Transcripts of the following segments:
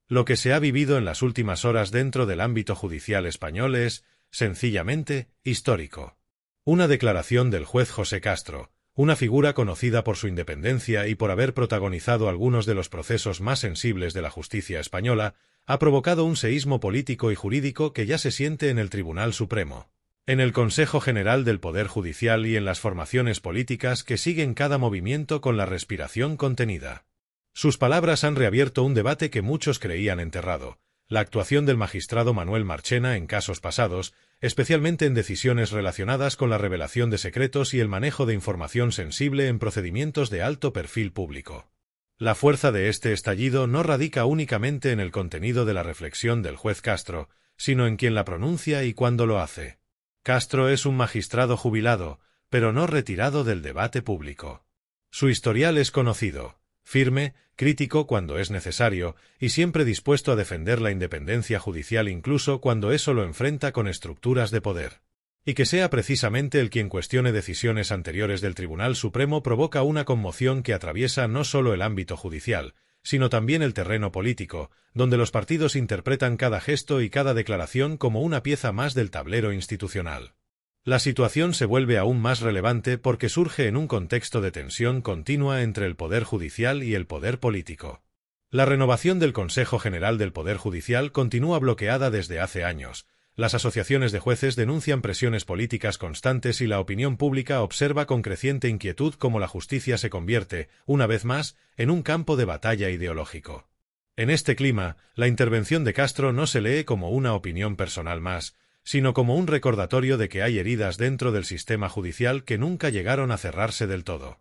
Lo que se ha vivido en las últimas horas dentro del ámbito judicial español es, sencillamente, histórico. Una declaración del juez José Castro, una figura conocida por su independencia y por haber protagonizado algunos de los procesos más sensibles de la justicia española, ha provocado un seísmo político y jurídico que ya se siente en el Tribunal Supremo, en el Consejo General del Poder Judicial y en las formaciones políticas que siguen cada movimiento con la respiración contenida. Sus palabras han reabierto un debate que muchos creían enterrado: la actuación del magistrado Manuel Marchena en casos pasados, especialmente en decisiones relacionadas con la revelación de secretos y el manejo de información sensible en procedimientos de alto perfil público. La fuerza de este estallido no radica únicamente en el contenido de la reflexión del juez Castro, sino en quien la pronuncia y cuándo lo hace. Castro es un magistrado jubilado, pero no retirado del debate público. Su historial es conocido: firme, crítico cuando es necesario, y siempre dispuesto a defender la independencia judicial incluso cuando eso lo enfrenta con estructuras de poder. Y que sea precisamente el quien cuestione decisiones anteriores del Tribunal Supremo provoca una conmoción que atraviesa no solo el ámbito judicial, sino también el terreno político, donde los partidos interpretan cada gesto y cada declaración como una pieza más del tablero institucional. La situación se vuelve aún más relevante porque surge en un contexto de tensión continua entre el Poder Judicial y el poder político. La renovación del Consejo General del Poder Judicial continúa bloqueada desde hace años. Las asociaciones de jueces denuncian presiones políticas constantes y la opinión pública observa con creciente inquietud cómo la justicia se convierte, una vez más, en un campo de batalla ideológico. En este clima, la intervención de Castro no se lee como una opinión personal más, sino como un recordatorio de que hay heridas dentro del sistema judicial que nunca llegaron a cerrarse del todo.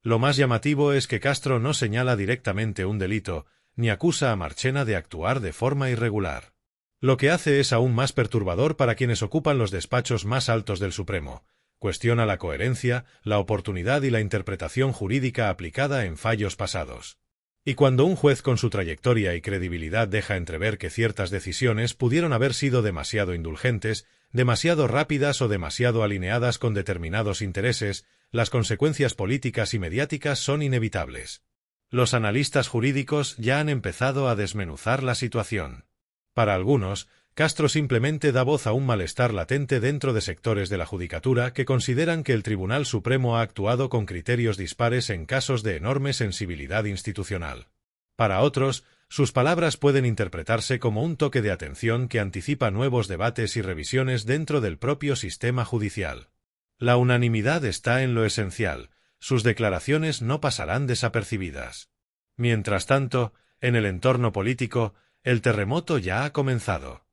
Lo más llamativo es que Castro no señala directamente un delito, ni acusa a Marchena de actuar de forma irregular. Lo que hace es aún más perturbador para quienes ocupan los despachos más altos del Supremo. Cuestiona la coherencia, la oportunidad y la interpretación jurídica aplicada en fallos pasados. Y cuando un juez con su trayectoria y credibilidad deja entrever que ciertas decisiones pudieron haber sido demasiado indulgentes, demasiado rápidas o demasiado alineadas con determinados intereses, las consecuencias políticas y mediáticas son inevitables. Los analistas jurídicos ya han empezado a desmenuzar la situación. Para algunos, Castro simplemente da voz a un malestar latente dentro de sectores de la judicatura que consideran que el Tribunal Supremo ha actuado con criterios dispares en casos de enorme sensibilidad institucional. Para otros, sus palabras pueden interpretarse como un toque de atención que anticipa nuevos debates y revisiones dentro del propio sistema judicial. La unanimidad está en lo esencial: sus declaraciones no pasarán desapercibidas. Mientras tanto, en el entorno político, el terremoto ya ha comenzado.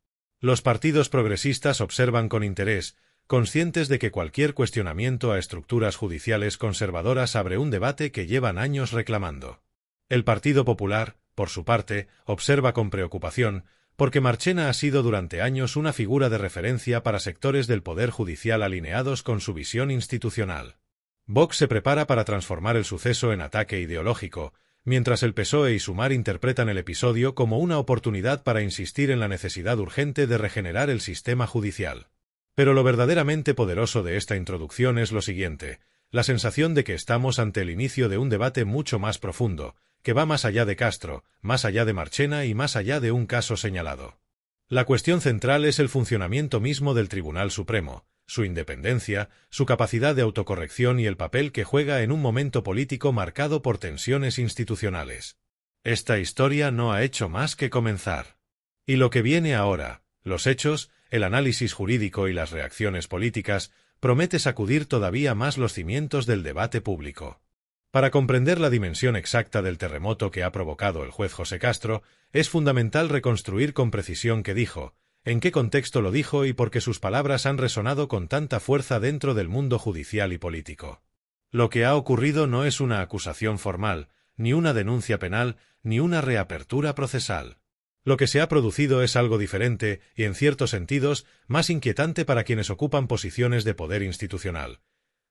Los partidos progresistas observan con interés, conscientes de que cualquier cuestionamiento a estructuras judiciales conservadoras abre un debate que llevan años reclamando. El Partido Popular, por su parte, observa con preocupación, porque Marchena ha sido durante años una figura de referencia para sectores del Poder Judicial alineados con su visión institucional. Vox se prepara para transformar el suceso en ataque ideológico, mientras el PSOE y Sumar interpretan el episodio como una oportunidad para insistir en la necesidad urgente de regenerar el sistema judicial. Pero lo verdaderamente poderoso de esta introducción es lo siguiente: la sensación de que estamos ante el inicio de un debate mucho más profundo, que va más allá de Castro, más allá de Marchena y más allá de un caso señalado. La cuestión central es el funcionamiento mismo del Tribunal Supremo, su independencia, su capacidad de autocorrección y el papel que juega en un momento político marcado por tensiones institucionales. Esta historia no ha hecho más que comenzar. Y lo que viene ahora, los hechos, el análisis jurídico y las reacciones políticas, promete sacudir todavía más los cimientos del debate público. Para comprender la dimensión exacta del terremoto que ha provocado el juez José Castro, es fundamental reconstruir con precisión qué dijo, en qué contexto lo dijo y por qué sus palabras han resonado con tanta fuerza dentro del mundo judicial y político. Lo que ha ocurrido no es una acusación formal, ni una denuncia penal, ni una reapertura procesal. Lo que se ha producido es algo diferente y, en ciertos sentidos, más inquietante para quienes ocupan posiciones de poder institucional.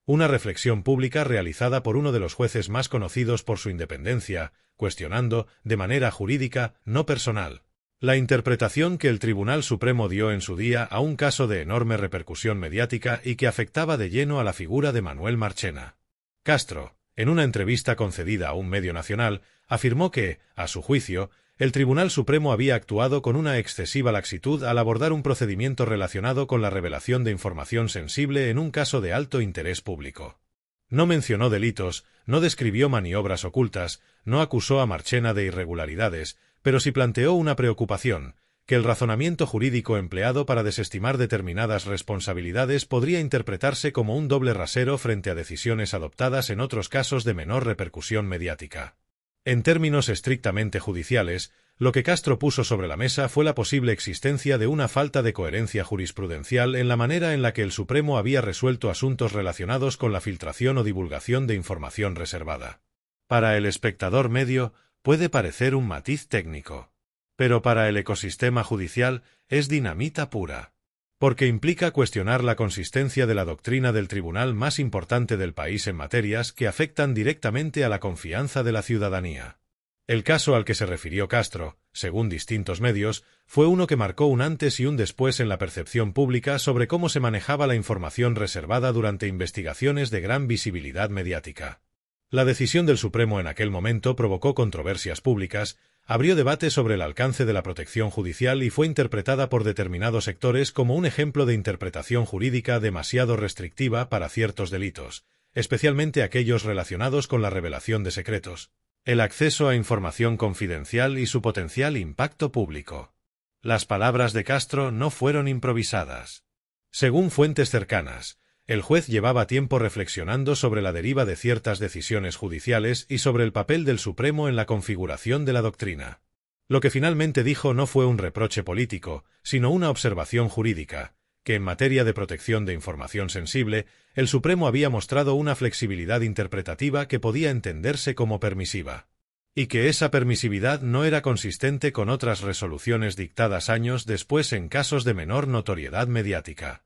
Una reflexión pública realizada por uno de los jueces más conocidos por su independencia, cuestionando, de manera jurídica, no personal, la interpretación que el Tribunal Supremo dio en su día a un caso de enorme repercusión mediática y que afectaba de lleno a la figura de Manuel Marchena. Castro, en una entrevista concedida a un medio nacional, afirmó que, a su juicio, el Tribunal Supremo había actuado con una excesiva laxitud al abordar un procedimiento relacionado con la revelación de información sensible en un caso de alto interés público. No mencionó delitos, no describió maniobras ocultas, no acusó a Marchena de irregularidades, pero sí planteó una preocupación, que el razonamiento jurídico empleado para desestimar determinadas responsabilidades podría interpretarse como un doble rasero frente a decisiones adoptadas en otros casos de menor repercusión mediática. En términos estrictamente judiciales, lo que Castro puso sobre la mesa fue la posible existencia de una falta de coherencia jurisprudencial en la manera en la que el Supremo había resuelto asuntos relacionados con la filtración o divulgación de información reservada. Para el espectador medio, puede parecer un matiz técnico, pero para el ecosistema judicial es dinamita pura, porque implica cuestionar la consistencia de la doctrina del tribunal más importante del país en materias que afectan directamente a la confianza de la ciudadanía. El caso al que se refirió Castro, según distintos medios, fue uno que marcó un antes y un después en la percepción pública sobre cómo se manejaba la información reservada durante investigaciones de gran visibilidad mediática. La decisión del Supremo en aquel momento provocó controversias públicas, abrió debate sobre el alcance de la protección judicial y fue interpretada por determinados sectores como un ejemplo de interpretación jurídica demasiado restrictiva para ciertos delitos, especialmente aquellos relacionados con la revelación de secretos, el acceso a información confidencial y su potencial impacto público. Las palabras de Castro no fueron improvisadas. Según fuentes cercanas, el juez llevaba tiempo reflexionando sobre la deriva de ciertas decisiones judiciales y sobre el papel del Supremo en la configuración de la doctrina. Lo que finalmente dijo no fue un reproche político, sino una observación jurídica, que en materia de protección de información sensible, el Supremo había mostrado una flexibilidad interpretativa que podía entenderse como permisiva, y que esa permisividad no era consistente con otras resoluciones dictadas años después en casos de menor notoriedad mediática.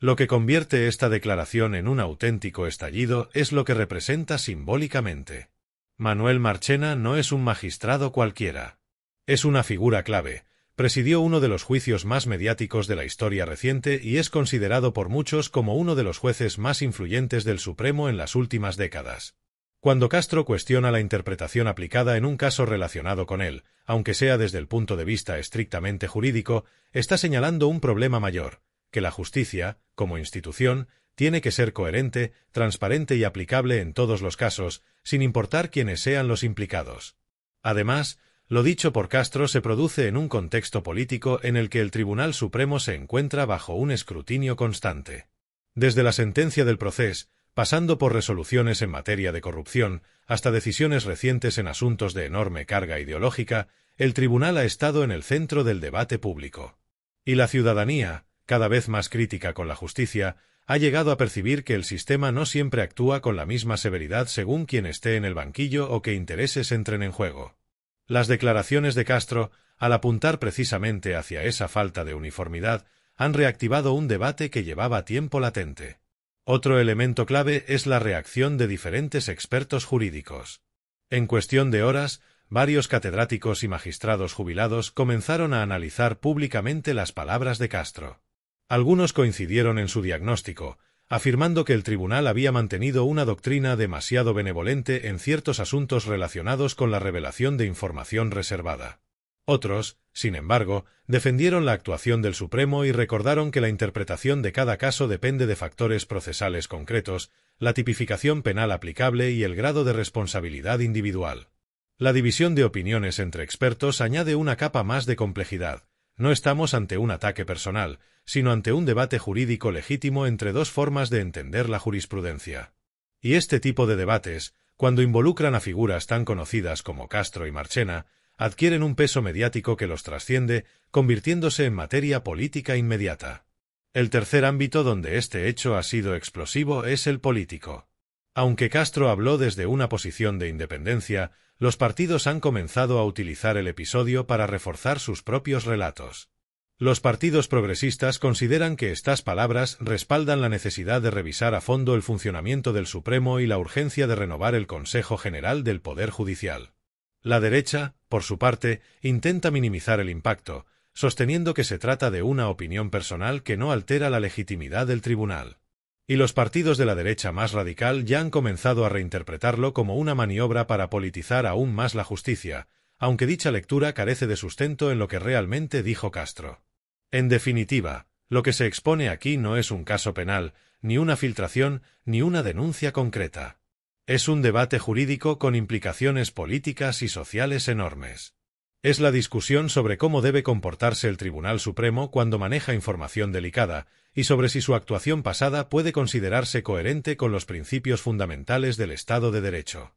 Lo que convierte esta declaración en un auténtico estallido es lo que representa simbólicamente. Manuel Marchena no es un magistrado cualquiera. Es una figura clave, presidió uno de los juicios más mediáticos de la historia reciente y es considerado por muchos como uno de los jueces más influyentes del Supremo en las últimas décadas. Cuando Castro cuestiona la interpretación aplicada en un caso relacionado con él, aunque sea desde el punto de vista estrictamente jurídico, está señalando un problema mayor, que la justicia, como institución, tiene que ser coherente, transparente y aplicable en todos los casos, sin importar quiénes sean los implicados. Además, lo dicho por Castro se produce en un contexto político en el que el Tribunal Supremo se encuentra bajo un escrutinio constante. Desde la sentencia del Procés, pasando por resoluciones en materia de corrupción, hasta decisiones recientes en asuntos de enorme carga ideológica, el tribunal ha estado en el centro del debate público. Y la ciudadanía, cada vez más crítica con la justicia, ha llegado a percibir que el sistema no siempre actúa con la misma severidad según quien esté en el banquillo o qué intereses entren en juego. Las declaraciones de Castro, al apuntar precisamente hacia esa falta de uniformidad, han reactivado un debate que llevaba tiempo latente. Otro elemento clave es la reacción de diferentes expertos jurídicos. En cuestión de horas, varios catedráticos y magistrados jubilados comenzaron a analizar públicamente las palabras de Castro. Algunos coincidieron en su diagnóstico, afirmando que el tribunal había mantenido una doctrina demasiado benevolente en ciertos asuntos relacionados con la revelación de información reservada. Otros, sin embargo, defendieron la actuación del Supremo y recordaron que la interpretación de cada caso depende de factores procesales concretos, la tipificación penal aplicable y el grado de responsabilidad individual. La división de opiniones entre expertos añade una capa más de complejidad. No estamos ante un ataque personal, sino ante un debate jurídico legítimo entre dos formas de entender la jurisprudencia. Y este tipo de debates, cuando involucran a figuras tan conocidas como Castro y Marchena, adquieren un peso mediático que los trasciende, convirtiéndose en materia política inmediata. El tercer ámbito donde este hecho ha sido explosivo es el político. Aunque Castro habló desde una posición de independencia, los partidos han comenzado a utilizar el episodio para reforzar sus propios relatos. Los partidos progresistas consideran que estas palabras respaldan la necesidad de revisar a fondo el funcionamiento del Supremo y la urgencia de renovar el Consejo General del Poder Judicial. La derecha, por su parte, intenta minimizar el impacto, sosteniendo que se trata de una opinión personal que no altera la legitimidad del tribunal. Y los partidos de la derecha más radical ya han comenzado a reinterpretarlo como una maniobra para politizar aún más la justicia, aunque dicha lectura carece de sustento en lo que realmente dijo Castro. En definitiva, lo que se expone aquí no es un caso penal, ni una filtración, ni una denuncia concreta. Es un debate jurídico con implicaciones políticas y sociales enormes. Es la discusión sobre cómo debe comportarse el Tribunal Supremo cuando maneja información delicada, y sobre si su actuación pasada puede considerarse coherente con los principios fundamentales del Estado de Derecho.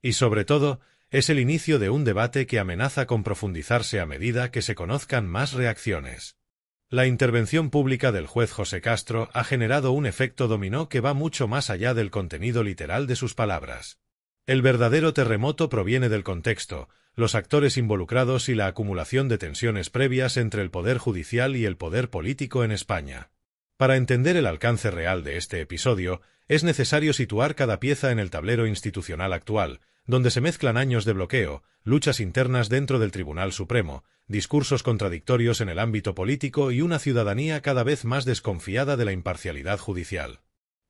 Y sobre todo, es el inicio de un debate que amenaza con profundizarse a medida que se conozcan más reacciones. La intervención pública del juez José Castro ha generado un efecto dominó que va mucho más allá del contenido literal de sus palabras. El verdadero terremoto proviene del contexto, los actores involucrados y la acumulación de tensiones previas entre el poder judicial y el poder político en España. Para entender el alcance real de este episodio, es necesario situar cada pieza en el tablero institucional actual, donde se mezclan años de bloqueo, luchas internas dentro del Tribunal Supremo, discursos contradictorios en el ámbito político y una ciudadanía cada vez más desconfiada de la imparcialidad judicial.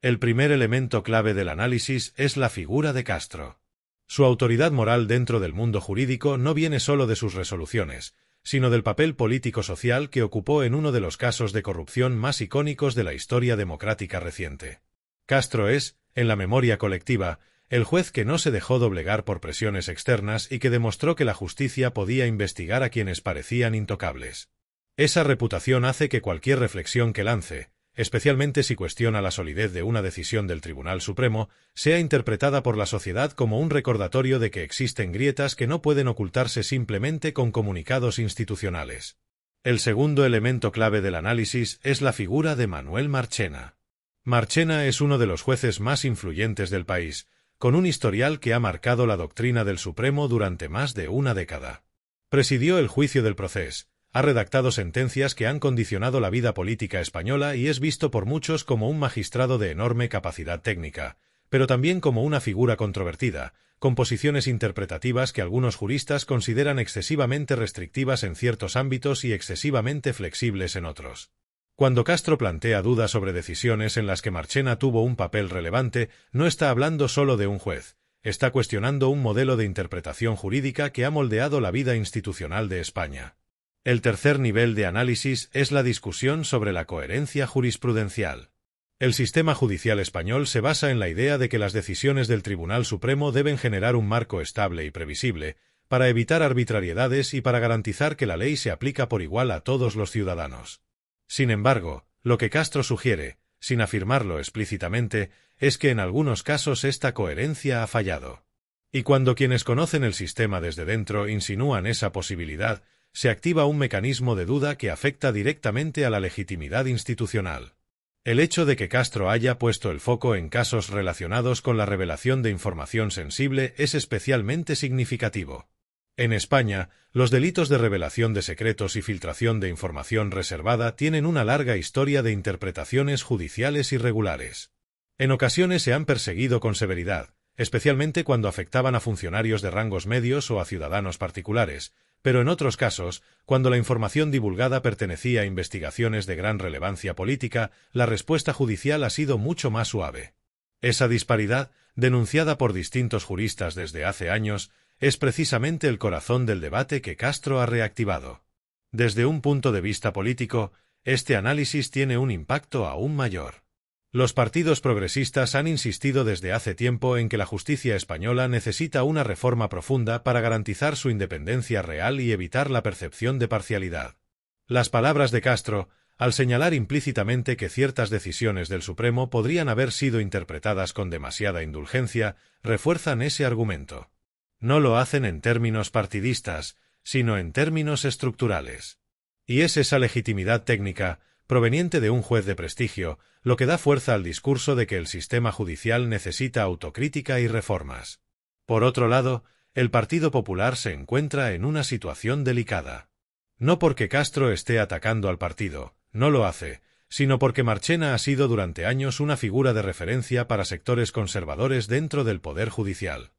El primer elemento clave del análisis es la figura de Castro. Su autoridad moral dentro del mundo jurídico no viene solo de sus resoluciones, sino del papel político-social que ocupó en uno de los casos de corrupción más icónicos de la historia democrática reciente. Castro es, en la memoria colectiva, el juez que no se dejó doblegar por presiones externas y que demostró que la justicia podía investigar a quienes parecían intocables. Esa reputación hace que cualquier reflexión que lance, especialmente si cuestiona la solidez de una decisión del Tribunal Supremo, sea interpretada por la sociedad como un recordatorio de que existen grietas que no pueden ocultarse simplemente con comunicados institucionales. El segundo elemento clave del análisis es la figura de Manuel Marchena. Marchena es uno de los jueces más influyentes del país, con un historial que ha marcado la doctrina del Supremo durante más de una década. Presidió el juicio del Procés, ha redactado sentencias que han condicionado la vida política española y es visto por muchos como un magistrado de enorme capacidad técnica, pero también como una figura controvertida, con posiciones interpretativas que algunos juristas consideran excesivamente restrictivas en ciertos ámbitos y excesivamente flexibles en otros. Cuando Castro plantea dudas sobre decisiones en las que Marchena tuvo un papel relevante, no está hablando solo de un juez, está cuestionando un modelo de interpretación jurídica que ha moldeado la vida institucional de España. El tercer nivel de análisis es la discusión sobre la coherencia jurisprudencial. El sistema judicial español se basa en la idea de que las decisiones del Tribunal Supremo deben generar un marco estable y previsible, para evitar arbitrariedades y para garantizar que la ley se aplica por igual a todos los ciudadanos. Sin embargo, lo que Castro sugiere, sin afirmarlo explícitamente, es que en algunos casos esta coherencia ha fallado. Y cuando quienes conocen el sistema desde dentro insinúan esa posibilidad, se activa un mecanismo de duda que afecta directamente a la legitimidad institucional. El hecho de que Castro haya puesto el foco en casos relacionados con la revelación de información sensible es especialmente significativo. En España, los delitos de revelación de secretos y filtración de información reservada tienen una larga historia de interpretaciones judiciales irregulares. En ocasiones se han perseguido con severidad, especialmente cuando afectaban a funcionarios de rangos medios o a ciudadanos particulares, pero en otros casos, cuando la información divulgada pertenecía a investigaciones de gran relevancia política, la respuesta judicial ha sido mucho más suave. Esa disparidad, denunciada por distintos juristas desde hace años, es precisamente el corazón del debate que Castro ha reactivado. Desde un punto de vista político, este análisis tiene un impacto aún mayor. Los partidos progresistas han insistido desde hace tiempo en que la justicia española necesita una reforma profunda para garantizar su independencia real y evitar la percepción de parcialidad. Las palabras de Castro, al señalar implícitamente que ciertas decisiones del Supremo podrían haber sido interpretadas con demasiada indulgencia, refuerzan ese argumento. No lo hacen en términos partidistas, sino en términos estructurales. Y es esa legitimidad técnica, proveniente de un juez de prestigio, lo que da fuerza al discurso de que el sistema judicial necesita autocrítica y reformas. Por otro lado, el Partido Popular se encuentra en una situación delicada. No porque Castro esté atacando al partido, no lo hace, sino porque Marchena ha sido durante años una figura de referencia para sectores conservadores dentro del Poder Judicial.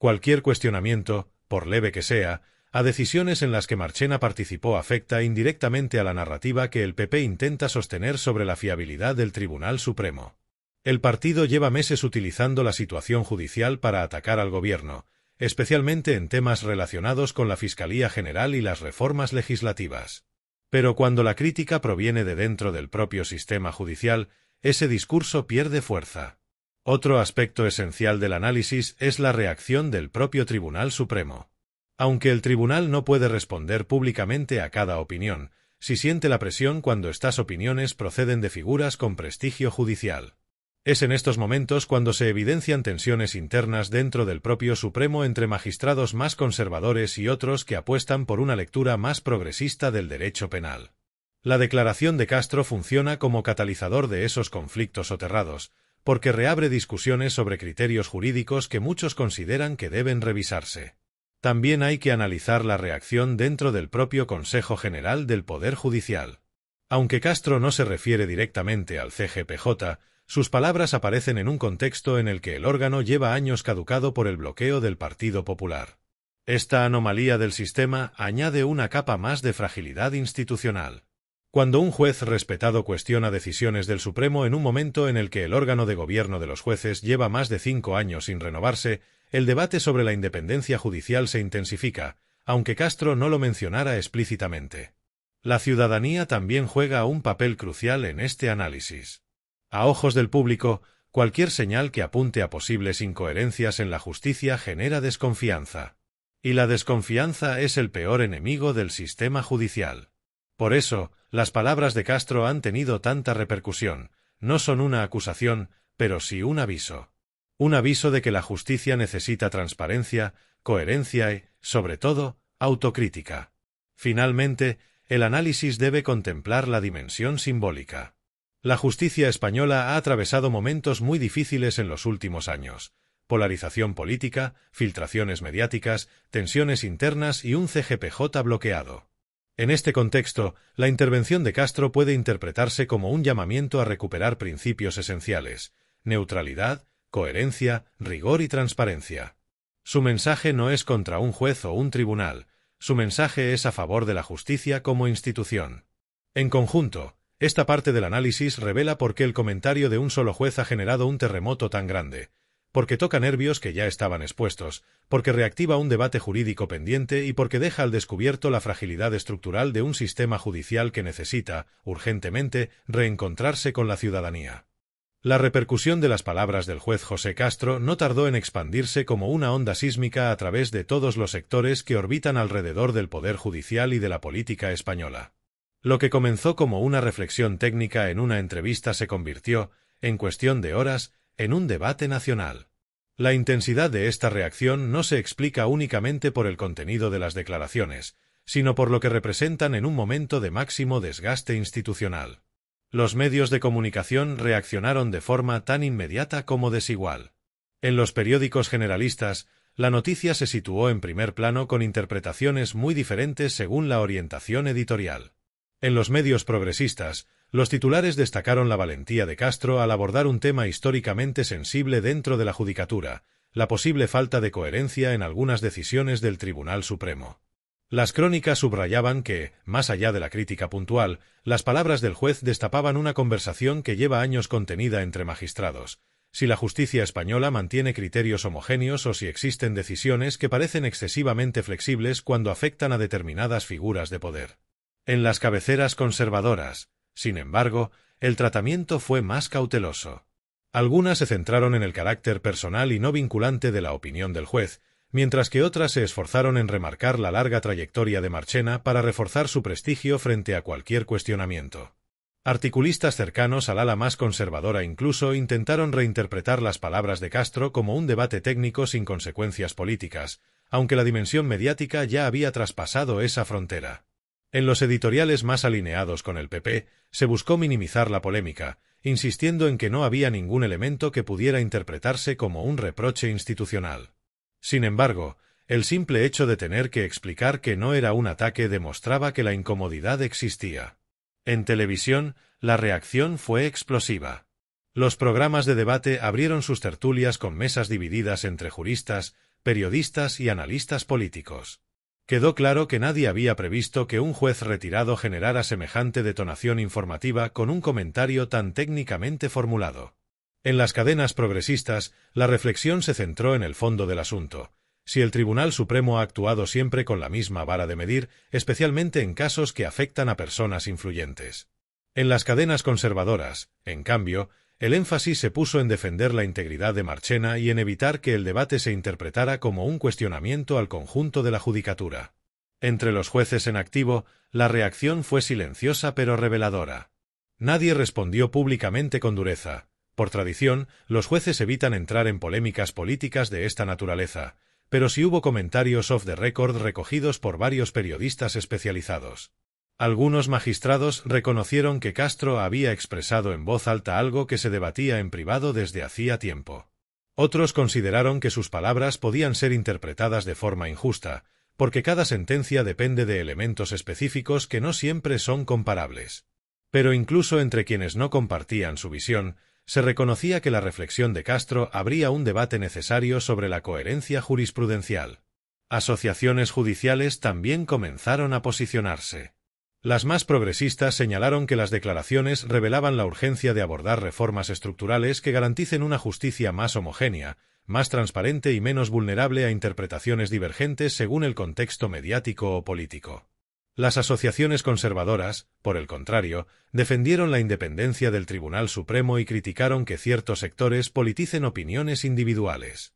Cualquier cuestionamiento, por leve que sea, a decisiones en las que Marchena participó afecta indirectamente a la narrativa que el PP intenta sostener sobre la fiabilidad del Tribunal Supremo. El partido lleva meses utilizando la situación judicial para atacar al gobierno, especialmente en temas relacionados con la Fiscalía General y las reformas legislativas. Pero cuando la crítica proviene de dentro del propio sistema judicial, ese discurso pierde fuerza. Otro aspecto esencial del análisis es la reacción del propio Tribunal Supremo. Aunque el tribunal no puede responder públicamente a cada opinión, sí siente la presión cuando estas opiniones proceden de figuras con prestigio judicial. Es en estos momentos cuando se evidencian tensiones internas dentro del propio Supremo entre magistrados más conservadores y otros que apuestan por una lectura más progresista del derecho penal. La declaración de Castro funciona como catalizador de esos conflictos soterrados, porque reabre discusiones sobre criterios jurídicos que muchos consideran que deben revisarse. También hay que analizar la reacción dentro del propio Consejo General del Poder Judicial. Aunque Castro no se refiere directamente al CGPJ, sus palabras aparecen en un contexto en el que el órgano lleva años caducado por el bloqueo del Partido Popular. Esta anomalía del sistema añade una capa más de fragilidad institucional. Cuando un juez respetado cuestiona decisiones del Supremo en un momento en el que el órgano de gobierno de los jueces lleva más de 5 años sin renovarse, el debate sobre la independencia judicial se intensifica, aunque Castro no lo mencionara explícitamente. La ciudadanía también juega un papel crucial en este análisis. A ojos del público, cualquier señal que apunte a posibles incoherencias en la justicia genera desconfianza. Y la desconfianza es el peor enemigo del sistema judicial. Por eso, las palabras de Castro han tenido tanta repercusión, no son una acusación, pero sí un aviso. Un aviso de que la justicia necesita transparencia, coherencia y, sobre todo, autocrítica. Finalmente, el análisis debe contemplar la dimensión simbólica. La justicia española ha atravesado momentos muy difíciles en los últimos años: polarización política, filtraciones mediáticas, tensiones internas y un CGPJ bloqueado. En este contexto, la intervención de Castro puede interpretarse como un llamamiento a recuperar principios esenciales: neutralidad, coherencia, rigor y transparencia. Su mensaje no es contra un juez o un tribunal, su mensaje es a favor de la justicia como institución. En conjunto, esta parte del análisis revela por qué el comentario de un solo juez ha generado un terremoto tan grande, porque toca nervios que ya estaban expuestos, porque reactiva un debate jurídico pendiente y porque deja al descubierto la fragilidad estructural de un sistema judicial que necesita, urgentemente, reencontrarse con la ciudadanía. La repercusión de las palabras del juez José Castro no tardó en expandirse como una onda sísmica a través de todos los sectores que orbitan alrededor del poder judicial y de la política española. Lo que comenzó como una reflexión técnica en una entrevista se convirtió, en cuestión de horas, en un debate nacional. La intensidad de esta reacción no se explica únicamente por el contenido de las declaraciones, sino por lo que representan en un momento de máximo desgaste institucional. Los medios de comunicación reaccionaron de forma tan inmediata como desigual. En los periódicos generalistas, la noticia se situó en primer plano con interpretaciones muy diferentes según la orientación editorial. En los medios progresistas, los titulares destacaron la valentía de Castro al abordar un tema históricamente sensible dentro de la judicatura, la posible falta de coherencia en algunas decisiones del Tribunal Supremo. Las crónicas subrayaban que, más allá de la crítica puntual, las palabras del juez destapaban una conversación que lleva años contenida entre magistrados: si la justicia española mantiene criterios homogéneos o si existen decisiones que parecen excesivamente flexibles cuando afectan a determinadas figuras de poder. En las cabeceras conservadoras, sin embargo, el tratamiento fue más cauteloso. Algunas se centraron en el carácter personal y no vinculante de la opinión del juez, mientras que otras se esforzaron en remarcar la larga trayectoria de Marchena para reforzar su prestigio frente a cualquier cuestionamiento. Articulistas cercanos al ala más conservadora incluso intentaron reinterpretar las palabras de Castro como un debate técnico sin consecuencias políticas, aunque la dimensión mediática ya había traspasado esa frontera. En los editoriales más alineados con el PP, se buscó minimizar la polémica, insistiendo en que no había ningún elemento que pudiera interpretarse como un reproche institucional. Sin embargo, el simple hecho de tener que explicar que no era un ataque demostraba que la incomodidad existía. En televisión, la reacción fue explosiva. Los programas de debate abrieron sus tertulias con mesas divididas entre juristas, periodistas y analistas políticos. Quedó claro que nadie había previsto que un juez retirado generara semejante detonación informativa con un comentario tan técnicamente formulado. En las cadenas progresistas, la reflexión se centró en el fondo del asunto: si el Tribunal Supremo ha actuado siempre con la misma vara de medir, especialmente en casos que afectan a personas influyentes. En las cadenas conservadoras, en cambio, el énfasis se puso en defender la integridad de Marchena y en evitar que el debate se interpretara como un cuestionamiento al conjunto de la judicatura. Entre los jueces en activo, la reacción fue silenciosa pero reveladora. Nadie respondió públicamente con dureza. Por tradición, los jueces evitan entrar en polémicas políticas de esta naturaleza, pero sí hubo comentarios off the record recogidos por varios periodistas especializados. Algunos magistrados reconocieron que Castro había expresado en voz alta algo que se debatía en privado desde hacía tiempo. Otros consideraron que sus palabras podían ser interpretadas de forma injusta, porque cada sentencia depende de elementos específicos que no siempre son comparables. Pero incluso entre quienes no compartían su visión, se reconocía que la reflexión de Castro abría un debate necesario sobre la coherencia jurisprudencial. Asociaciones judiciales también comenzaron a posicionarse. Las más progresistas señalaron que las declaraciones revelaban la urgencia de abordar reformas estructurales que garanticen una justicia más homogénea, más transparente y menos vulnerable a interpretaciones divergentes según el contexto mediático o político. Las asociaciones conservadoras, por el contrario, defendieron la independencia del Tribunal Supremo y criticaron que ciertos sectores politicen opiniones individuales.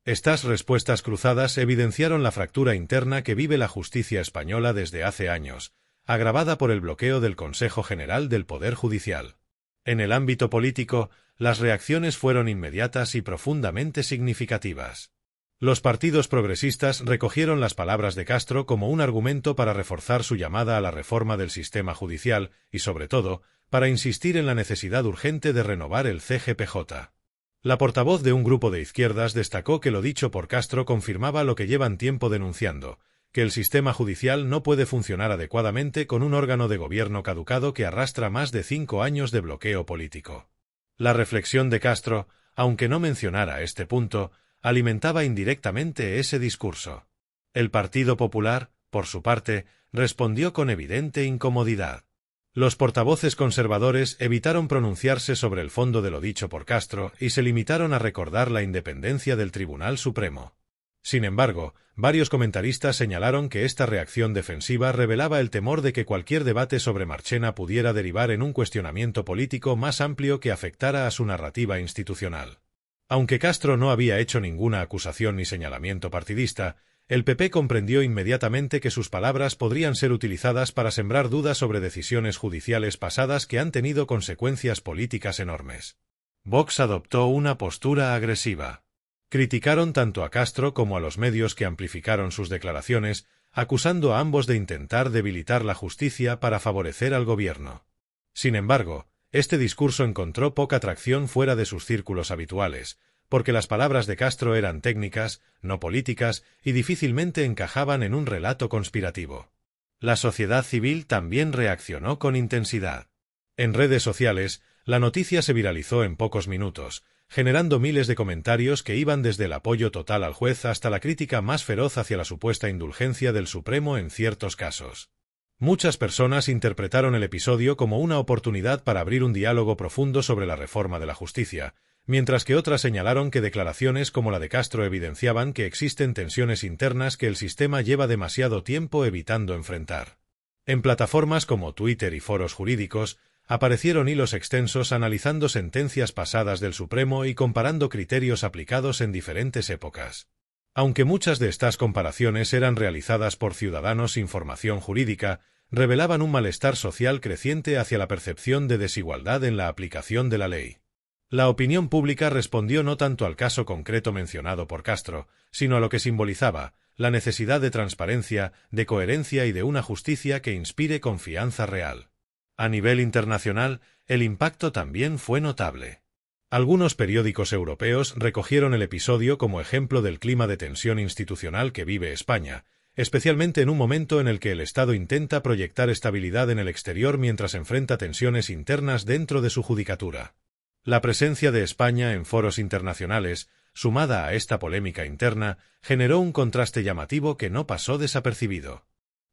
Estas respuestas cruzadas evidenciaron la fractura interna que vive la justicia española desde hace años, agravada por el bloqueo del Consejo General del Poder Judicial. En el ámbito político, las reacciones fueron inmediatas y profundamente significativas. Los partidos progresistas recogieron las palabras de Castro como un argumento para reforzar su llamada a la reforma del sistema judicial y, sobre todo, para insistir en la necesidad urgente de renovar el CGPJ. La portavoz de un grupo de izquierdas destacó que lo dicho por Castro confirmaba lo que llevan tiempo denunciando, que el sistema judicial no puede funcionar adecuadamente con un órgano de gobierno caducado que arrastra más de 5 años de bloqueo político. La reflexión de Castro, aunque no mencionara este punto, alimentaba indirectamente ese discurso. El Partido Popular, por su parte, respondió con evidente incomodidad. Los portavoces conservadores evitaron pronunciarse sobre el fondo de lo dicho por Castro y se limitaron a recordar la independencia del Tribunal Supremo. Sin embargo, varios comentaristas señalaron que esta reacción defensiva revelaba el temor de que cualquier debate sobre Marchena pudiera derivar en un cuestionamiento político más amplio que afectara a su narrativa institucional. Aunque Castro no había hecho ninguna acusación ni señalamiento partidista, el PP comprendió inmediatamente que sus palabras podrían ser utilizadas para sembrar dudas sobre decisiones judiciales pasadas que han tenido consecuencias políticas enormes. Vox adoptó una postura agresiva. Criticaron tanto a Castro como a los medios que amplificaron sus declaraciones, acusando a ambos de intentar debilitar la justicia para favorecer al gobierno. Sin embargo, este discurso encontró poca tracción fuera de sus círculos habituales, porque las palabras de Castro eran técnicas, no políticas, y difícilmente encajaban en un relato conspirativo. La sociedad civil también reaccionó con intensidad. En redes sociales, la noticia se viralizó en pocos minutos, generando miles de comentarios que iban desde el apoyo total al juez hasta la crítica más feroz hacia la supuesta indulgencia del Supremo en ciertos casos. Muchas personas interpretaron el episodio como una oportunidad para abrir un diálogo profundo sobre la reforma de la justicia, mientras que otras señalaron que declaraciones como la de Castro evidenciaban que existen tensiones internas que el sistema lleva demasiado tiempo evitando enfrentar. En plataformas como Twitter y foros jurídicos, aparecieron hilos extensos analizando sentencias pasadas del Supremo y comparando criterios aplicados en diferentes épocas. Aunque muchas de estas comparaciones eran realizadas por ciudadanos sin formación jurídica, revelaban un malestar social creciente hacia la percepción de desigualdad en la aplicación de la ley. La opinión pública respondió no tanto al caso concreto mencionado por Castro, sino a lo que simbolizaba, la necesidad de transparencia, de coherencia y de una justicia que inspire confianza real. A nivel internacional, el impacto también fue notable. Algunos periódicos europeos recogieron el episodio como ejemplo del clima de tensión institucional que vive España, especialmente en un momento en el que el Estado intenta proyectar estabilidad en el exterior mientras enfrenta tensiones internas dentro de su judicatura. La presencia de España en foros internacionales, sumada a esta polémica interna, generó un contraste llamativo que no pasó desapercibido.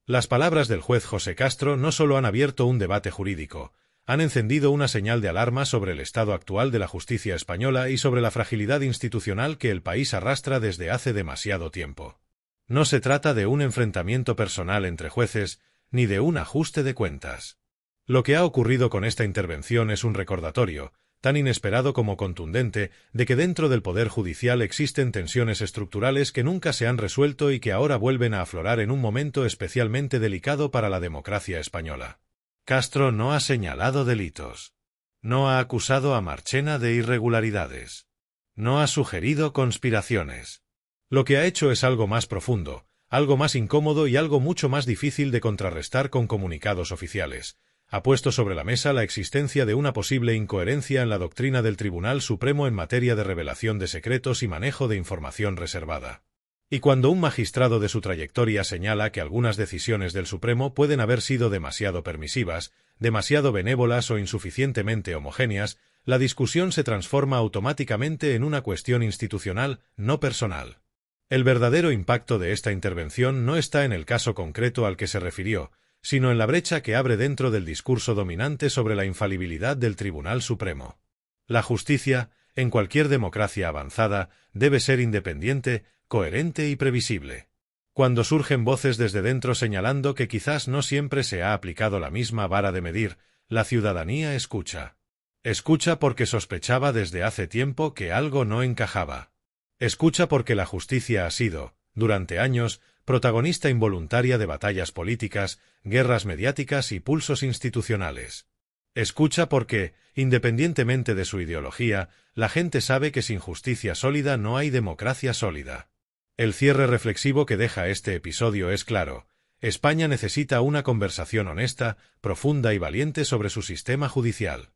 Las palabras del juez José Castro no solo han abierto un debate jurídico, han encendido una señal de alarma sobre el estado actual de la justicia española y sobre la fragilidad institucional que el país arrastra desde hace demasiado tiempo. No se trata de un enfrentamiento personal entre jueces, ni de un ajuste de cuentas. Lo que ha ocurrido con esta intervención es un recordatorio, tan inesperado como contundente, de que dentro del Poder Judicial existen tensiones estructurales que nunca se han resuelto y que ahora vuelven a aflorar en un momento especialmente delicado para la democracia española. Castro no ha señalado delitos. No ha acusado a Marchena de irregularidades. No ha sugerido conspiraciones. Lo que ha hecho es algo más profundo, algo más incómodo y algo mucho más difícil de contrarrestar con comunicados oficiales. Ha puesto sobre la mesa la existencia de una posible incoherencia en la doctrina del Tribunal Supremo en materia de revelación de secretos y manejo de información reservada. Y cuando un magistrado de su trayectoria señala que algunas decisiones del Supremo pueden haber sido demasiado permisivas, demasiado benévolas o insuficientemente homogéneas, la discusión se transforma automáticamente en una cuestión institucional, no personal. El verdadero impacto de esta intervención no está en el caso concreto al que se refirió, sino en la brecha que abre dentro del discurso dominante sobre la infalibilidad del Tribunal Supremo. La justicia, en cualquier democracia avanzada, debe ser independiente, coherente y previsible. Cuando surgen voces desde dentro señalando que quizás no siempre se ha aplicado la misma vara de medir, la ciudadanía escucha. Escucha porque sospechaba desde hace tiempo que algo no encajaba. Escucha porque la justicia ha sido, durante años, protagonista involuntaria de batallas políticas, guerras mediáticas y pulsos institucionales. Escucha porque, independientemente de su ideología, la gente sabe que sin justicia sólida no hay democracia sólida. El cierre reflexivo que deja este episodio es claro. España necesita una conversación honesta, profunda y valiente sobre su sistema judicial.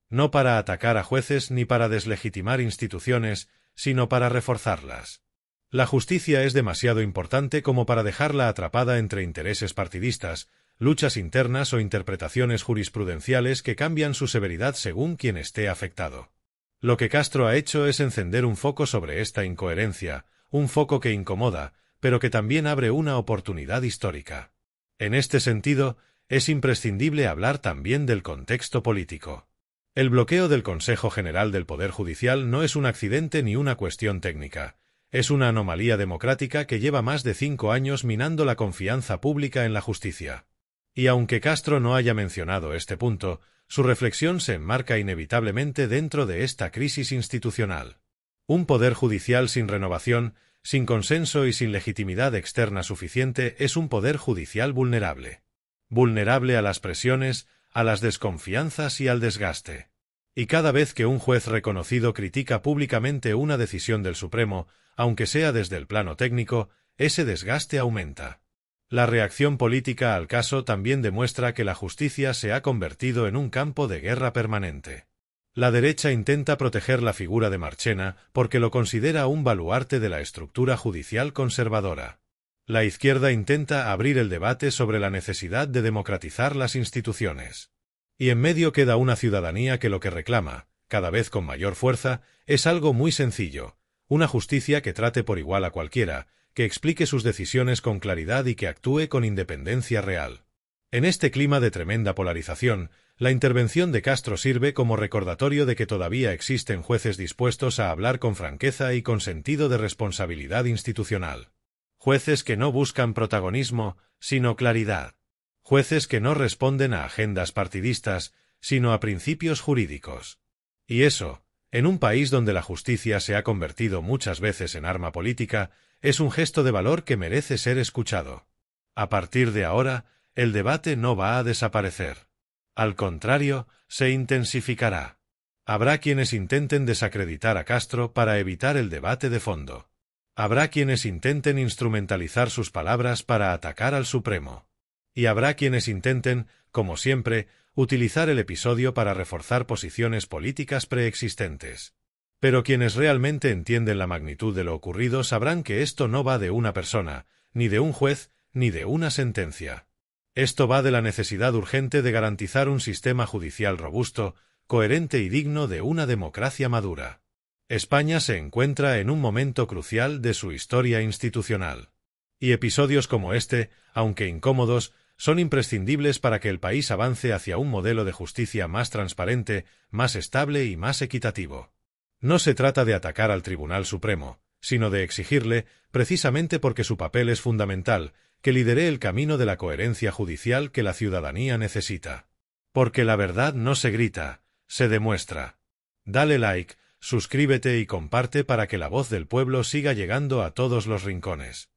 No para atacar a jueces ni para deslegitimar instituciones, sino para reforzarlas. La justicia es demasiado importante como para dejarla atrapada entre intereses partidistas, luchas internas o interpretaciones jurisprudenciales que cambian su severidad según quien esté afectado. Lo que Castro ha hecho es encender un foco sobre esta incoherencia, un foco que incomoda, pero que también abre una oportunidad histórica. En este sentido, es imprescindible hablar también del contexto político. El bloqueo del Consejo General del Poder Judicial no es un accidente ni una cuestión técnica. Es una anomalía democrática que lleva más de 5 años minando la confianza pública en la justicia. Y aunque Castro no haya mencionado este punto, su reflexión se enmarca inevitablemente dentro de esta crisis institucional. Un poder judicial sin renovación, sin consenso y sin legitimidad externa suficiente es un poder judicial vulnerable. Vulnerable a las presiones, a las desconfianzas y al desgaste. Y cada vez que un juez reconocido critica públicamente una decisión del Supremo, aunque sea desde el plano técnico, ese desgaste aumenta. La reacción política al caso también demuestra que la justicia se ha convertido en un campo de guerra permanente. La derecha intenta proteger la figura de Marchena porque lo considera un baluarte de la estructura judicial conservadora. La izquierda intenta abrir el debate sobre la necesidad de democratizar las instituciones. Y en medio queda una ciudadanía que lo que reclama, cada vez con mayor fuerza, es algo muy sencillo: una justicia que trate por igual a cualquiera, que explique sus decisiones con claridad y que actúe con independencia real. En este clima de tremenda polarización, la intervención de Castro sirve como recordatorio de que todavía existen jueces dispuestos a hablar con franqueza y con sentido de responsabilidad institucional. Jueces que no buscan protagonismo, sino claridad. Jueces que no responden a agendas partidistas, sino a principios jurídicos. Y eso, en un país donde la justicia se ha convertido muchas veces en arma política, es un gesto de valor que merece ser escuchado. A partir de ahora, el debate no va a desaparecer. Al contrario, se intensificará. Habrá quienes intenten desacreditar a Castro para evitar el debate de fondo. Habrá quienes intenten instrumentalizar sus palabras para atacar al Supremo. Y habrá quienes intenten, como siempre, utilizar el episodio para reforzar posiciones políticas preexistentes. Pero quienes realmente entienden la magnitud de lo ocurrido sabrán que esto no va de una persona, ni de un juez, ni de una sentencia. Esto va de la necesidad urgente de garantizar un sistema judicial robusto, coherente y digno de una democracia madura. España se encuentra en un momento crucial de su historia institucional. Y episodios como este, aunque incómodos, son imprescindibles para que el país avance hacia un modelo de justicia más transparente, más estable y más equitativo. No se trata de atacar al Tribunal Supremo, sino de exigirle, precisamente porque su papel es fundamental, que lidere el camino de la coherencia judicial que la ciudadanía necesita. Porque la verdad no se grita, se demuestra. Dale like, suscríbete y comparte para que la voz del pueblo siga llegando a todos los rincones.